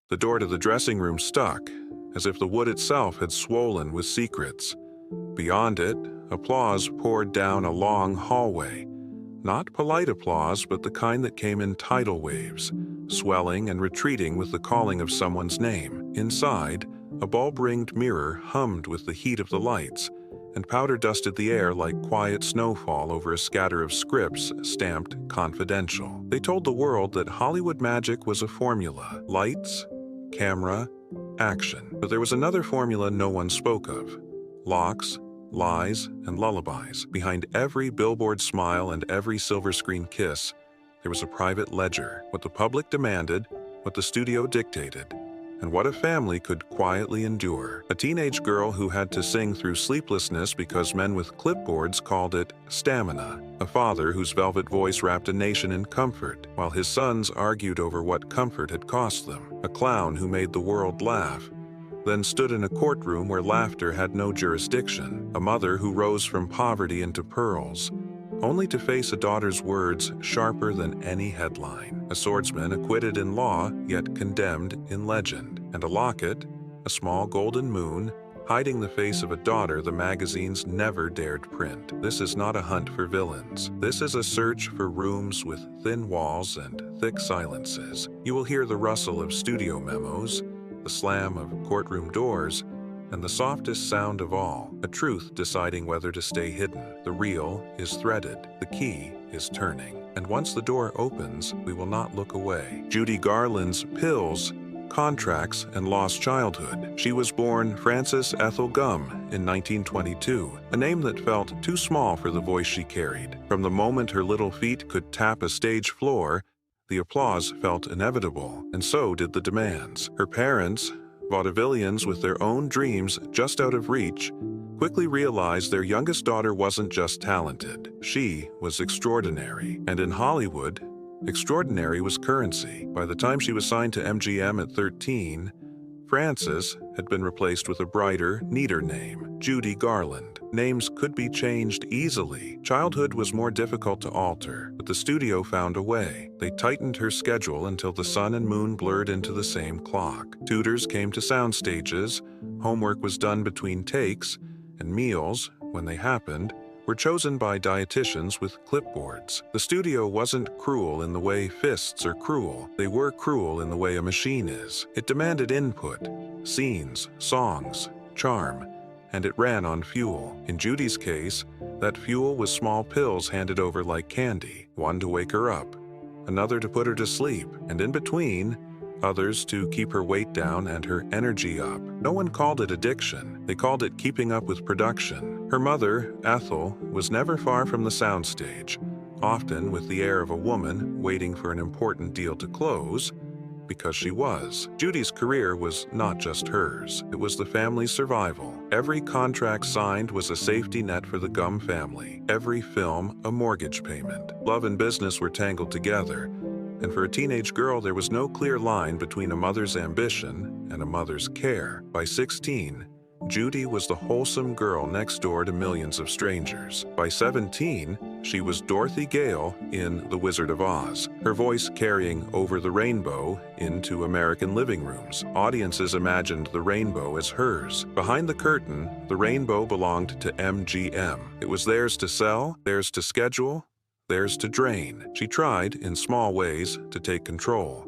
The door to the dressing room stuck, as if the wood itself had swollen with secrets. Beyond it, applause poured down a long hallway. Not polite applause, but the kind that came in tidal waves, swelling and retreating with the calling of someone's name. Inside, a bulb-ringed mirror hummed with the heat of the lights, and powder dusted the air like quiet snowfall over a scatter of scripts stamped confidential. They told the world that Hollywood magic was a formula: lights, camera, action. But there was another formula no one spoke of: locks, lies, and lullabies. Behind every billboard smile and every silver screen kiss, there was a private ledger: what the public demanded, what the studio dictated, and what a family could quietly endure. A teenage girl who had to sing through sleeplessness because men with clipboards called it stamina. A father whose velvet voice wrapped a nation in comfort, while his sons argued over what comfort had cost them. A clown who made the world laugh, then stood in a courtroom where laughter had no jurisdiction. A mother who rose from poverty into pearls, only to face a daughter's words sharper than any headline. A swordsman acquitted in law, yet condemned in legend. And a locket, a small golden moon, hiding the face of a daughter the magazines never dared print. This is not a hunt for villains. This is a search for rooms with thin walls and thick silences. You will hear the rustle of studio memos, the slam of courtroom doors, and the softest sound of all, a truth deciding whether to stay hidden. The reel is threaded, the key is turning, and once the door opens, we will not look away. Judy Garland's Pills, Contracts, and Lost Childhood. She was born Frances Ethel Gum in 1922, a name that felt too small for the voice she carried. From the moment her little feet could tap a stage floor, the applause felt inevitable, and so did the demands. Her parents, vaudevillians with their own dreams just out of reach, quickly realized their youngest daughter wasn't just talented. She was extraordinary. And in Hollywood, extraordinary was currency. By the time she was signed to MGM at 13, Frances had been replaced with a brighter, neater name: Judy Garland. Names could be changed easily. Childhood was more difficult to alter, but the studio found a way. They tightened her schedule until the sun and moon blurred into the same clock. Tutors came to sound stages, homework was done between takes, and meals, when they happened, were chosen by dietitians with clipboards. The studio wasn't cruel in the way fists are cruel. They were cruel in the way a machine is. It demanded input, scenes, songs, charm, and it ran on fuel. In Judy's case, that fuel was small pills handed over like candy, one to wake her up, another to put her to sleep, and in between, others to keep her weight down and her energy up. No one called it addiction. They called it keeping up with production. Her mother, Ethel, was never far from the soundstage, often with the air of a woman waiting for an important deal to close, because she was. Judy's career was not just hers. It was the family's survival. Every contract signed was a safety net for the Gum family. Every film, a mortgage payment. Love and business were tangled together, and for a teenage girl, there was no clear line between a mother's ambition and a mother's care. By 16, Judy was the wholesome girl next door to millions of strangers. By 17, she was Dorothy Gale in The Wizard of Oz, her voice carrying Over the Rainbow into American living rooms. Audiences imagined the rainbow as hers. Behind the curtain, the rainbow belonged to MGM. It was theirs to sell, theirs to schedule, theirs to drain. She tried, in small ways, to take control.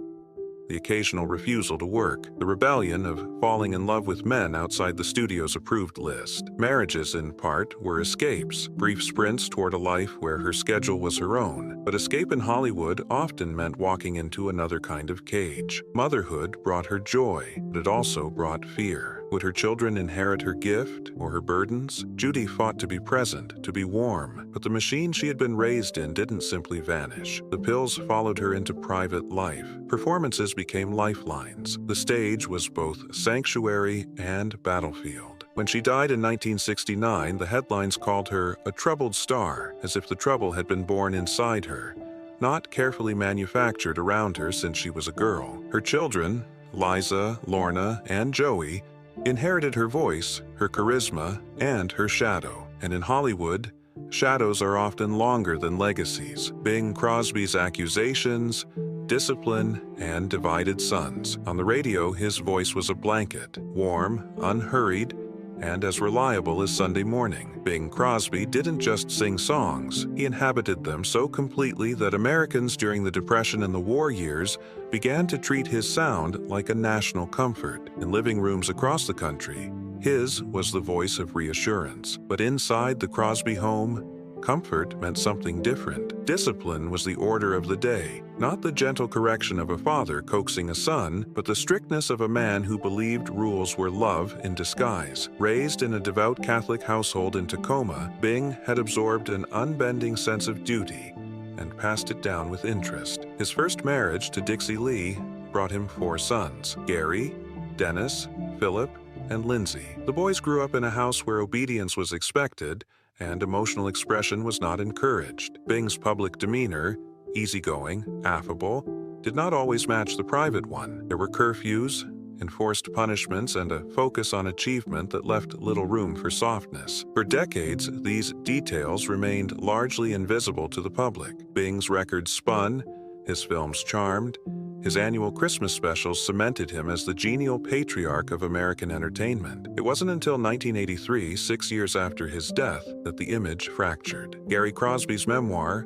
The occasional refusal to work, the rebellion of falling in love with men outside the studio's approved list. Marriages, in part, were escapes, brief sprints toward a life where her schedule was her own. But escape in Hollywood often meant walking into another kind of cage. Motherhood brought her joy, but it also brought fear. Would her children inherit her gift or her burdens? Judy fought to be present, to be warm, but the machine she had been raised in didn't simply vanish. The pills followed her into private life. Performances became lifelines. The stage was both sanctuary and battlefield. When she died in 1969, the headlines called her a troubled star, as if the trouble had been born inside her, not carefully manufactured around her since she was a girl. Her children, Liza, Lorna, and Joey, inherited her voice, her charisma, and her shadow. And in Hollywood, shadows are often longer than legacies. Bing Crosby's accusations, discipline, and divided sons. On the radio, his voice was a blanket, warm, unhurried, and as reliable as Sunday morning. Bing Crosby didn't just sing songs, he inhabited them so completely that Americans during the Depression and the war years began to treat his sound like a national comfort. In living rooms across the country, his was the voice of reassurance. But inside the Crosby home, comfort meant something different. Discipline was the order of the day, not the gentle correction of a father coaxing a son, but the strictness of a man who believed rules were love in disguise. Raised in a devout Catholic household in Tacoma, Bing had absorbed an unbending sense of duty and passed it down with interest. His first marriage to Dixie Lee brought him 4 sons: Gary, Dennis, Philip, and Lindsay. The boys grew up in a house where obedience was expected and emotional expression was not encouraged. Bing's public demeanor, easygoing, affable, did not always match the private one. There were curfews, enforced punishments, and a focus on achievement that left little room for softness. For decades, these details remained largely invisible to the public. Bing's records spun, his films charmed, his annual Christmas specials cemented him as the genial patriarch of American entertainment. It wasn't until 1983, 6 years after his death, that the image fractured. Gary Crosby's memoir,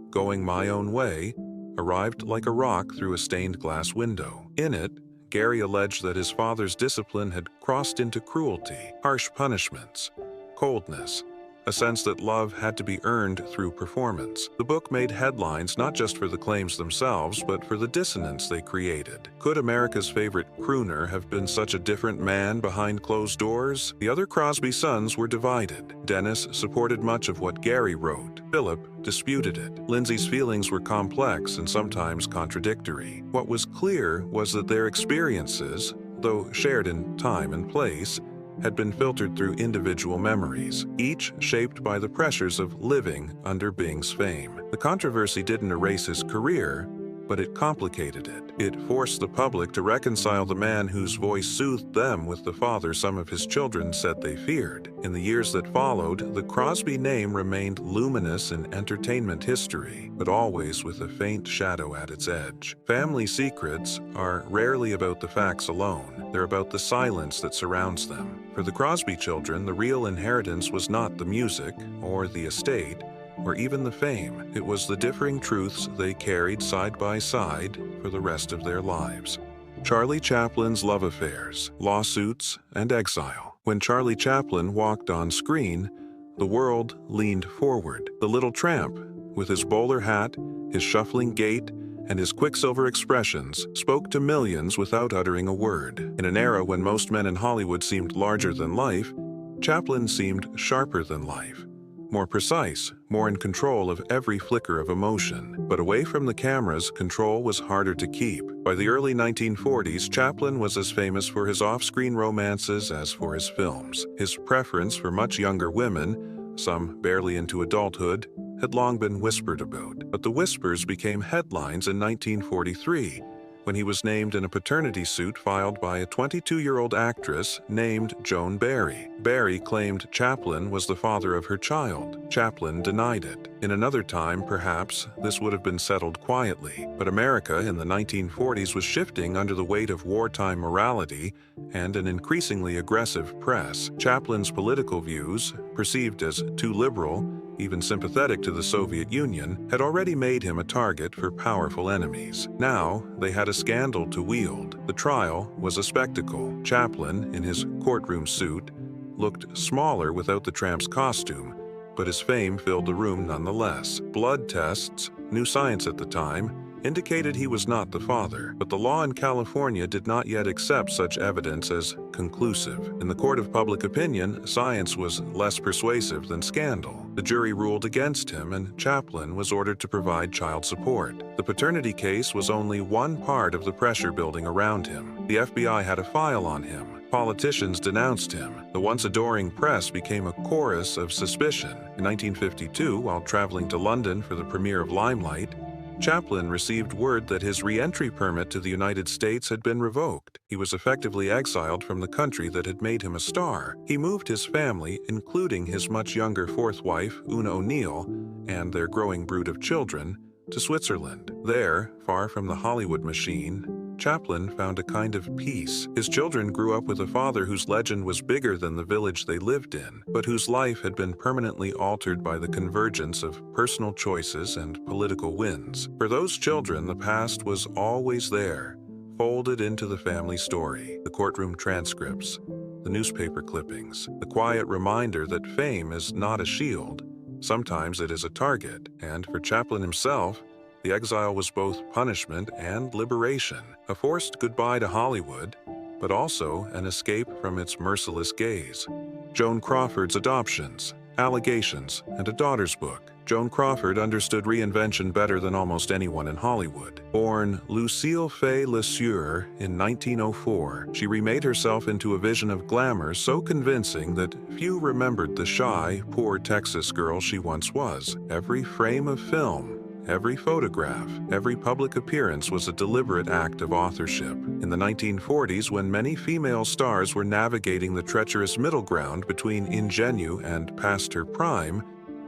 Going My Own Way, arrived like a rock through a stained glass window. In it, Gary alleged that his father's discipline had crossed into cruelty, harsh punishments, coldness, a sense that love had to be earned through performance. The book made headlines not just for the claims themselves, but for the dissonance they created. Could America's favorite crooner have been such a different man behind closed doors? The other Crosby sons were divided. Dennis supported much of what Gary wrote. Philip disputed it. Lindsay's feelings were complex and sometimes contradictory. What was clear was that their experiences, though shared in time and place, had been filtered through individual memories, each shaped by the pressures of living under Bing's fame. The controversy didn't erase his career, but it complicated it. It forced the public to reconcile the man whose voice soothed them with the father some of his children said they feared. In the years that followed, the Crosby name remained luminous in entertainment history, but always with a faint shadow at its edge. Family secrets are rarely about the facts alone. They're about the silence that surrounds them. For the Crosby children, the real inheritance was not the music or the estate, or even the fame. It was the differing truths they carried side by side for the rest of their lives. Charlie Chaplin's love affairs, lawsuits, and exile. When Charlie Chaplin walked on screen, the world leaned forward. The little tramp, with his bowler hat, his shuffling gait, and his quicksilver expressions, spoke to millions without uttering a word. In an era when most men in Hollywood seemed larger than life, Chaplin seemed sharper than life. More precise, more in control of every flicker of emotion. But away from the cameras, control was harder to keep. By the early 1940s, Chaplin was as famous for his off-screen romances as for his films. His preference for much younger women, some barely into adulthood, had long been whispered about. But the whispers became headlines in 1943, when he was named in a paternity suit filed by a 22-year-old actress named Joan Barry. Barry claimed Chaplin was the father of her child. Chaplin denied it. In another time, perhaps, this would have been settled quietly. But America in the 1940s was shifting under the weight of wartime morality and an increasingly aggressive press. Chaplin's political views, perceived as too liberal, even sympathetic to the Soviet Union, had already made him a target for powerful enemies. Now, they had a scandal to wield. The trial was a spectacle. Chaplin, in his courtroom suit, looked smaller without the tramp's costume, but his fame filled the room nonetheless. Blood tests, new science at the time, indicated he was not the father, but the law in California did not yet accept such evidence as conclusive. In the court of public opinion, science was less persuasive than scandal. The jury ruled against him, and Chaplin was ordered to provide child support. The paternity case was only one part of the pressure building around him. The FBI had a file on him. Politicians denounced him. The once adoring press became a chorus of suspicion. In 1952, while traveling to London for the premiere of Limelight, Chaplin received word that his re-entry permit to the United States had been revoked. He was effectively exiled from the country that had made him a star. He moved his family, including his much younger fourth wife, Una O'Neill, and their growing brood of children, to Switzerland. There, far from the Hollywood machine, Chaplin found a kind of peace. His children grew up with a father whose legend was bigger than the village they lived in, but whose life had been permanently altered by the convergence of personal choices and political wins. For those children, the past was always there, folded into the family story. The courtroom transcripts, the newspaper clippings, the quiet reminder that fame is not a shield. Sometimes it is a target, and for Chaplin himself, the exile was both punishment and liberation, a forced goodbye to Hollywood, but also an escape from its merciless gaze. Joan Crawford's adoptions, allegations, and a daughter's book. Joan Crawford understood reinvention better than almost anyone in Hollywood. Born Lucille Fay LeSueur in 1904, she remade herself into a vision of glamour so convincing that few remembered the shy, poor Texas girl she once was. Every frame of film, every photograph, every public appearance was a deliberate act of authorship. In the 1940s, when many female stars were navigating the treacherous middle ground between ingenue and past her prime,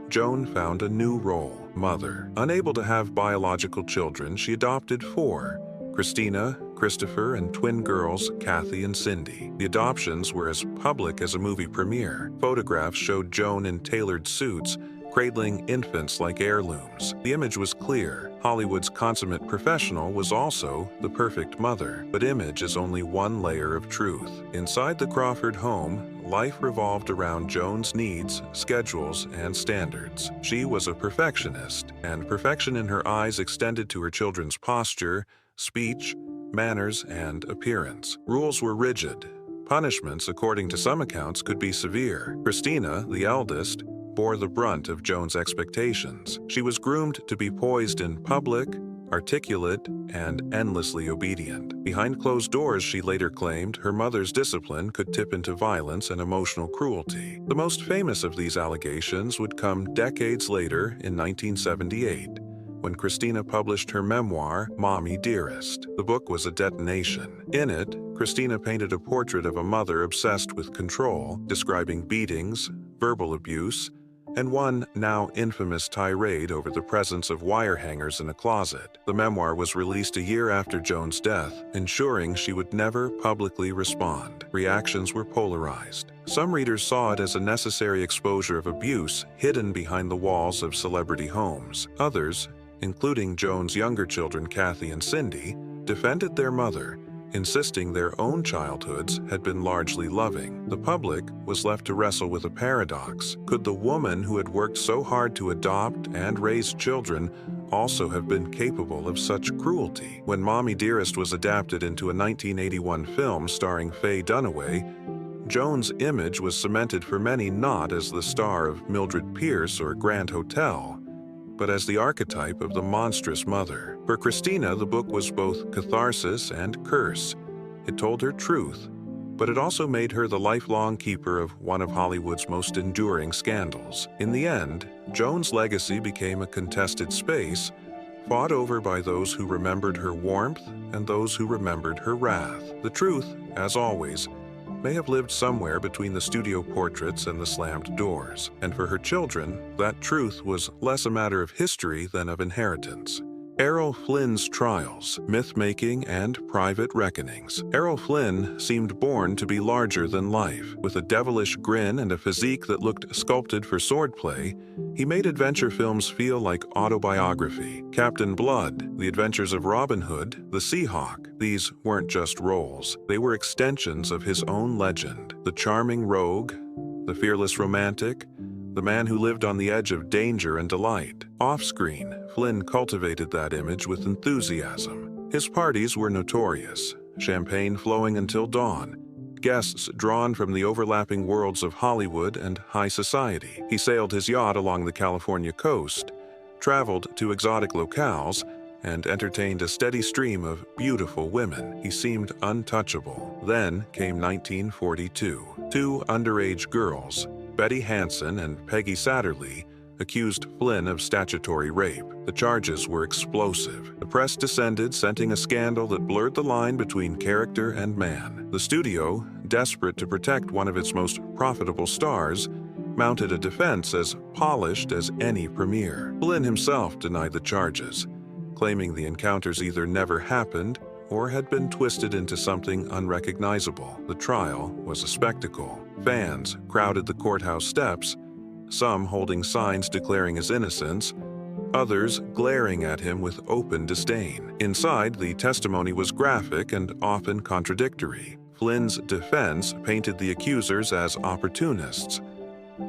Joan found a new role: mother. Unable to have biological children, she adopted 4: Christina, Christopher, and twin girls, Kathy and Cindy. The adoptions were as public as a movie premiere. Photographs showed Joan in tailored suits, cradling infants like heirlooms. The image was clear. Hollywood's consummate professional was also the perfect mother. But image is only one layer of truth. Inside the Crawford home, life revolved around Joan's needs, schedules, and standards. She was a perfectionist, and perfection in her eyes extended to her children's posture, speech, manners, and appearance. Rules were rigid. Punishments, according to some accounts, could be severe. Christina, the eldest, bore the brunt of Joan's expectations. She was groomed to be poised in public, articulate, and endlessly obedient. Behind closed doors, she later claimed, her mother's discipline could tip into violence and emotional cruelty. The most famous of these allegations would come decades later in 1978, when Christina published her memoir, Mommy Dearest. The book was a detonation. In it, Christina painted a portrait of a mother obsessed with control, describing beatings, verbal abuse, and one now infamous tirade over the presence of wire hangers in a closet. The memoir was released a year after Joan's death, ensuring she would never publicly respond. Reactions were polarized. Some readers saw it as a necessary exposure of abuse hidden behind the walls of celebrity homes. Others, including Joan's younger children Kathy and Cindy, defended their mother, insisting their own childhoods had been largely loving. The public was left to wrestle with a paradox. Could the woman who had worked so hard to adopt and raise children also have been capable of such cruelty? When Mommy Dearest was adapted into a 1981 film starring Faye Dunaway, Joan's image was cemented for many not as the star of Mildred Pierce or Grand Hotel, but as the archetype of the monstrous mother. For Christina, the book was both catharsis and curse. It told her truth, but it also made her the lifelong keeper of one of Hollywood's most enduring scandals. In the end, Joan's legacy became a contested space, fought over by those who remembered her warmth and those who remembered her wrath. The truth, as always, may have lived somewhere between the studio portraits and the slammed doors. And for her children, that truth was less a matter of history than of inheritance. Errol Flynn's trials, myth-making, and private reckonings. Errol Flynn seemed born to be larger than life. With a devilish grin and a physique that looked sculpted for swordplay, he made adventure films feel like autobiography. Captain Blood, The Adventures of Robin Hood, The Seahawk. These weren't just roles. They were extensions of his own legend. The charming rogue, the fearless romantic, the man who lived on the edge of danger and delight. Off-screen, Flynn cultivated that image with enthusiasm. His parties were notorious, champagne flowing until dawn, guests drawn from the overlapping worlds of Hollywood and high society. He sailed his yacht along the California coast, traveled to exotic locales, and entertained a steady stream of beautiful women. He seemed untouchable. Then came 1942. 2 underage girls, Betty Hansen and Peggy Satterlee, accused Flynn of statutory rape. The charges were explosive. The press descended, scenting a scandal that blurred the line between character and man. The studio, desperate to protect one of its most profitable stars, mounted a defense as polished as any premier. Flynn himself denied the charges, claiming the encounters either never happened or had been twisted into something unrecognizable. The trial was a spectacle. Fans crowded the courthouse steps, some holding signs declaring his innocence, others glaring at him with open disdain. Inside, the testimony was graphic and often contradictory. Flynn's defense painted the accusers as opportunists.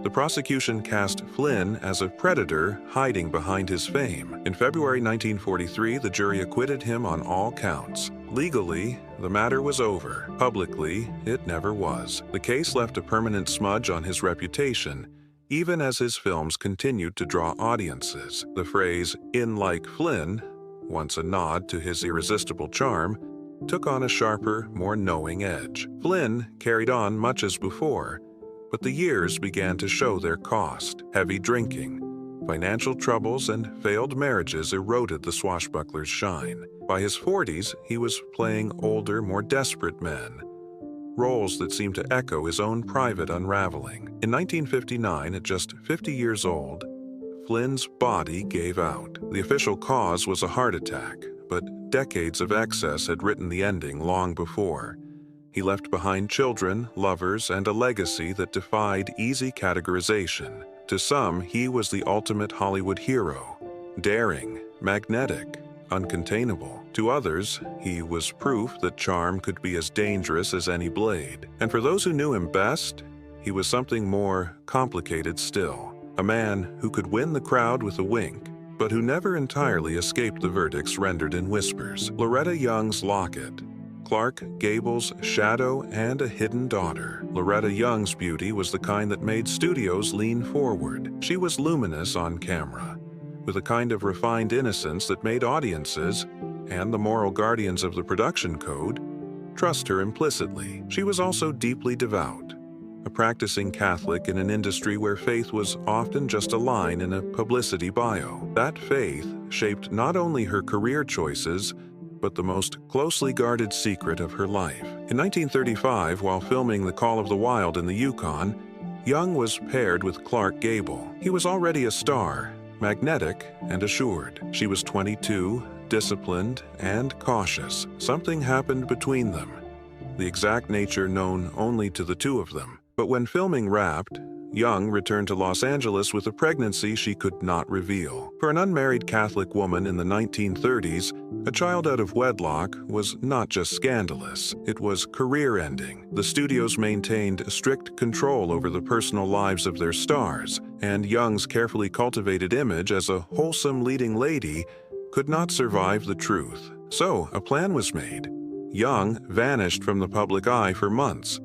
The prosecution cast Flynn as a predator hiding behind his fame. In February 1943, the jury acquitted him on all counts. Legally, the matter was over. Publicly, it never was. The case left a permanent smudge on his reputation, even as his films continued to draw audiences. The phrase, "in like Flynn," once a nod to his irresistible charm, took on a sharper, more knowing edge. Flynn carried on much as before, but the years began to show their cost. Heavy drinking, financial troubles, and failed marriages eroded the swashbuckler's shine. By his 40s, he was playing older, more desperate men, roles that seemed to echo his own private unraveling. In 1959, at just 50 years old, Flynn's body gave out. The official cause was a heart attack, but decades of excess had written the ending long before. He left behind children, lovers, and a legacy that defied easy categorization. To some, he was the ultimate Hollywood hero, daring, magnetic, uncontainable. To others, he was proof that charm could be as dangerous as any blade. And for those who knew him best, he was something more complicated still. A man who could win the crowd with a wink, but who never entirely escaped the verdicts rendered in whispers. Loretta Young's locket, Clark Gable's shadow, and a hidden daughter. Loretta Young's beauty was the kind that made studios lean forward. She was luminous on camera, with a kind of refined innocence that made audiences, and the moral guardians of the production code, trust her implicitly. She was also deeply devout, a practicing Catholic in an industry where faith was often just a line in a publicity bio. That faith shaped not only her career choices, but the most closely guarded secret of her life. In 1935, while filming The Call of the Wild in the Yukon, Young was paired with Clark Gable. He was already a star, magnetic and assured. She was 22, disciplined, and cautious. Something happened between them, the exact nature known only to the two of them. But when filming wrapped, Young returned to Los Angeles with a pregnancy she could not reveal. For an unmarried Catholic woman in the 1930s, a child out of wedlock was not just scandalous, it was career-ending. The studios maintained strict control over the personal lives of their stars, and Young's carefully cultivated image as a wholesome leading lady could not survive the truth. So, a plan was made. Young vanished from the public eye for months,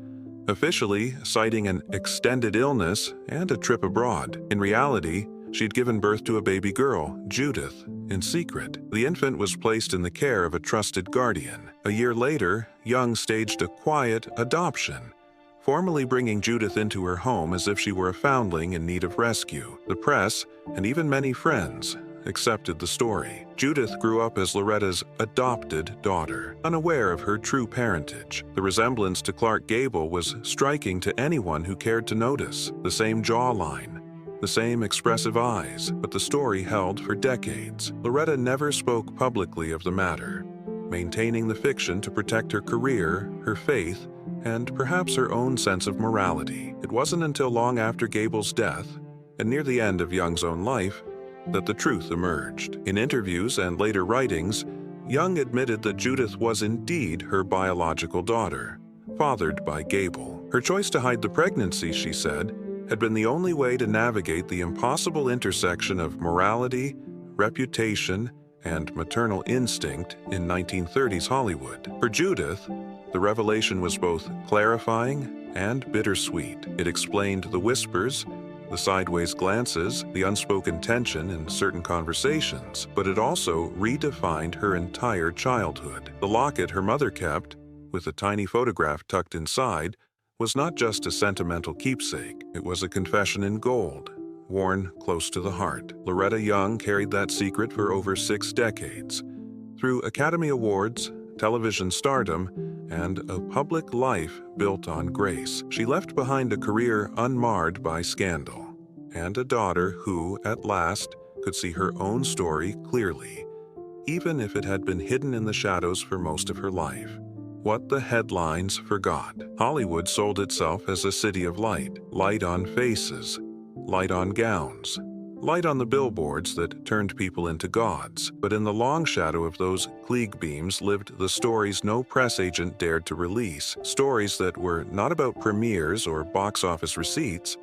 officially citing an extended illness and a trip abroad. In reality, she'd given birth to a baby girl, Judith, in secret. The infant was placed in the care of a trusted guardian. A year later, Young staged a quiet adoption, formally bringing Judith into her home as if she were a foundling in need of rescue. The press, and even many friends, accepted the story. Judith grew up as Loretta's adopted daughter, unaware of her true parentage. The resemblance to Clark Gable was striking to anyone who cared to notice. The same jawline, the same expressive eyes, but the story held for decades. Loretta never spoke publicly of the matter, maintaining the fiction to protect her career, her faith, and perhaps her own sense of morality. It wasn't until long after Gable's death, and near the end of Young's own life, that the truth emerged. In interviews and later writings, Young admitted that Judith was indeed her biological daughter, fathered by Gable. Her choice to hide the pregnancy, she said, had been the only way to navigate the impossible intersection of morality, reputation, and maternal instinct in 1930s Hollywood. For Judith, the revelation was both clarifying and bittersweet. It explained the whispers, the sideways glances, the unspoken tension in certain conversations, but it also redefined her entire childhood. The locket her mother kept, with a tiny photograph tucked inside, was not just a sentimental keepsake. It was a confession in gold, worn close to the heart. Loretta Young carried that secret for over 6 decades. Through Academy Awards, television stardom, and a public life built on grace. She left behind a career unmarred by scandal, and a daughter who, at last, could see her own story clearly, even if it had been hidden in the shadows for most of her life. What the headlines forgot. Hollywood sold itself as a city of light. Light on faces, light on gowns, light on the billboards that turned people into gods. But in the long shadow of those Klieg beams lived the stories no press agent dared to release. Stories that were not about premieres or box office receipts,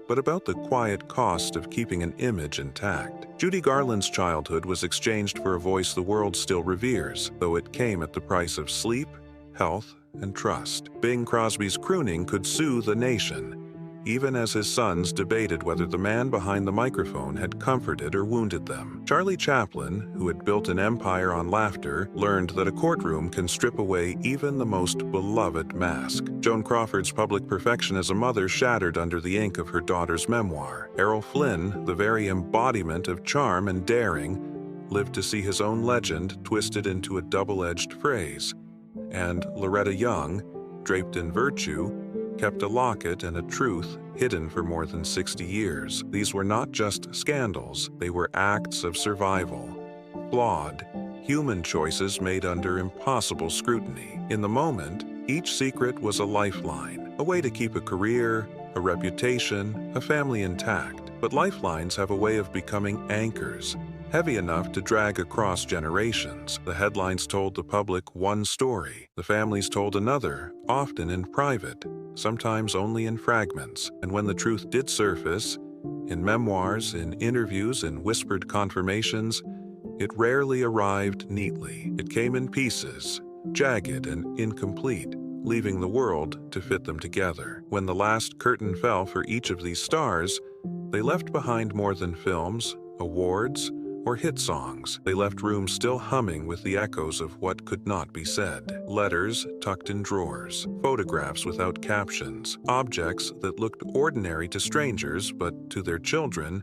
but about the quiet cost of keeping an image intact. Judy Garland's childhood was exchanged for a voice the world still reveres, though it came at the price of sleep, health, and trust. Bing Crosby's crooning could soothe a nation, even as his sons debated whether the man behind the microphone had comforted or wounded them. Charlie Chaplin, who had built an empire on laughter, learned that a courtroom can strip away even the most beloved mask. Joan Crawford's public perfection as a mother shattered under the ink of her daughter's memoir. Errol Flynn, the very embodiment of charm and daring, lived to see his own legend twisted into a double-edged phrase. And Loretta Young, draped in virtue, kept a locket and a truth hidden for more than 60 years. These were not just scandals, they were acts of survival. Flawed, human choices made under impossible scrutiny. In the moment, each secret was a lifeline, a way to keep a career, a reputation, a family intact. But lifelines have a way of becoming anchors, heavy enough to drag across generations. The headlines told the public one story. The families told another, often in private, sometimes only in fragments. And when the truth did surface, in memoirs, in interviews, in whispered confirmations, it rarely arrived neatly. It came in pieces, jagged and incomplete, leaving the world to fit them together. When the last curtain fell for each of these stars, they left behind more than films, awards, or hit songs. They left rooms still humming with the echoes of what could not be said. Letters tucked in drawers, photographs without captions, objects that looked ordinary to strangers but to their children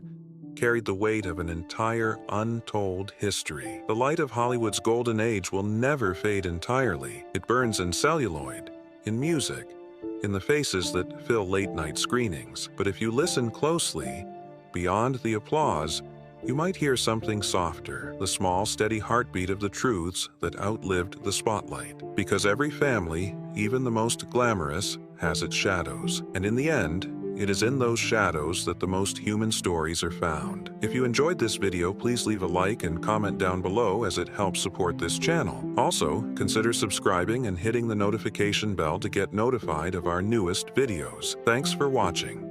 carried the weight of an entire untold history. The light of Hollywood's golden age will never fade entirely. It burns in celluloid, in music, in the faces that fill late-night screenings. But if you listen closely, beyond the applause, you might hear something softer, the small, steady heartbeat of the truths that outlived the spotlight. Because every family, even the most glamorous, has its shadows. And in the end, it is in those shadows that the most human stories are found. If you enjoyed this video, please leave a like and comment down below as it helps support this channel. Also, consider subscribing and hitting the notification bell to get notified of our newest videos. Thanks for watching.